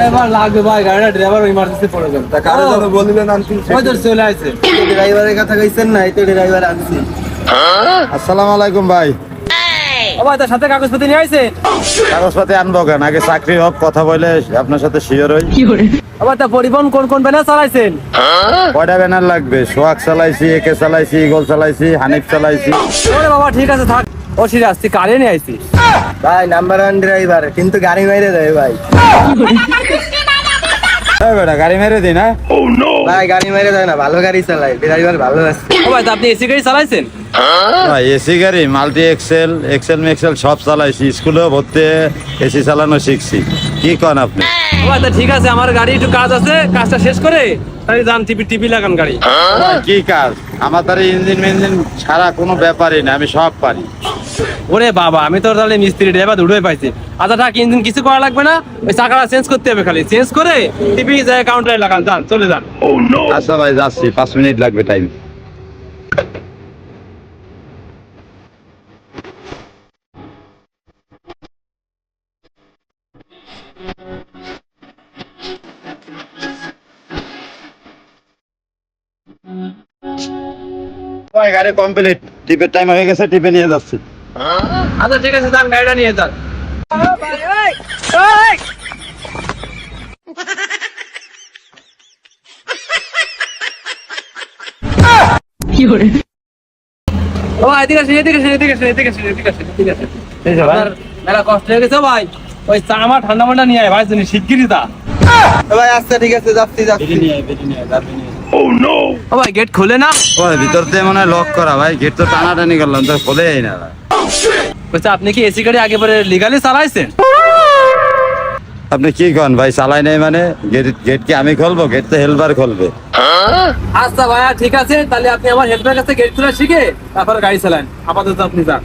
Driver লাগবে ভাই, গাড়িটা ড্রাইভার ইমার্জেন্সি পড়ে গেল। তা কারে যেন বলিলেন আনছি। ওই তো চলে আসছে। ড্রাইভারের কথা কইছেন না, এই তো ড্রাইভার আনছি। আসসালামু আলাইকুম ভাই। ও ভাই, তার সাথে কাগজপত্র নিয়ে আইছে? কাগজপাতি আনবো কেন? আগে চাকরি হোক, কথা বলে আপনার সাথে শিওর হই। ও ভাই, তা পরিবহন কোন কোন ব্যানার চালাইছেন? কয়টা ব্যানার লাগবে? সোহাগ চালাইছি, একে চালাইছি, ইগল চালাইছি, হানিফ চালাইছি। ওরে বাবা, ঠিক আছে থাক। ও সিরাজ, তুই কারে নিয়ে আইছিস? ভাই নাম্বার 1 ড্রাইভার, কিন্তু গাড়ি মেরে দেয় ভাই। এই বেটা গাড়ি মেরে দিই না? ভাই গাড়ি মেরে দেয় না, ভালো গাড়ি চালায়, ড্রাইভার ভালো আছে। ও ভাই, তা আপনি এসি গাড়ি চালাইছেন? ভাই এসি গাড়ি, মাল্টি এক্সেল, এক্সেল মেক্সেল সব চালাইছি, স্কুলেও ভর্তি এসি চালানো শিখছি। কি কন আপনি? ও ভাই, তা ঠিক আছে, আমার গাড়ি একটু কাজ আছে, কাজটা শেষ করে তাহলে যান, টিপি টিপি লাগান গাড়ি। ভাই, কি কাজ? আমার তার ইঞ্জিন মেঞ্জিন ছাড়া কোনো ব্যাপারই না, আমি সব পারি। ওরে বাবা, আমি তো তাহলে মিস্ত্রি ড্রাইভার দুটোই পাইছি। আচ্ছা থাক, ইঞ্জিন কিছু করা লাগবে না, ওই চাকাটা চেঞ্জ করতে হবে, খালি চেঞ্জ করে টিপি যায় কাউন্টারে লাগান, যান চলে যান। আচ্ছা ভাই যাচ্ছি, 5 মিনিট লাগবে টাইম। ভাই গাড়ি কমপ্লিট, টিপের টাইম হয়ে গেছে, টিপে নিয়ে যাচ্ছি। আচ্ছা ঠিক আছে, যান গাড়িটা নিয়ে যান। ও এদিকে আসেন, এদিকে আসেন, এদিকে আসেন, এদিকে আসেন, এদিকে আসেন, এদিকে আসেন। আপনার মেলা কষ্ট হয়ে গেছে ভাই, ওই চা আমার ঠান্ডা মান্ডা নিয়ে আয় ভাই, তুমি শিগগিরই তা। ভাই আচ্ছা ঠিক আছে, যাচ্ছি যাচ্ছি। ও ভাই, গেট খোলে না? ওই ভিতর দিয়ে মনে হয় লক করা ভাই, গেট তো টানাটানি করলাম, তো খোলেই না ভাই। বলছে আপনি কি এসি গাড়ি আগে পরে লিগালি চালাইছেন? আপনি কি কন ভাই, চালাই নাই মানে? গেট কি আমি খুলবো? গেট তো হেলবার খুলবে। আচ্ছা ভাইয়া ঠিক আছে, তাহলে আপনি আমার হেল্পের কাছে গেট খোলা শিখে তারপর গাড়ি চালান, আপাতত আপনি যান।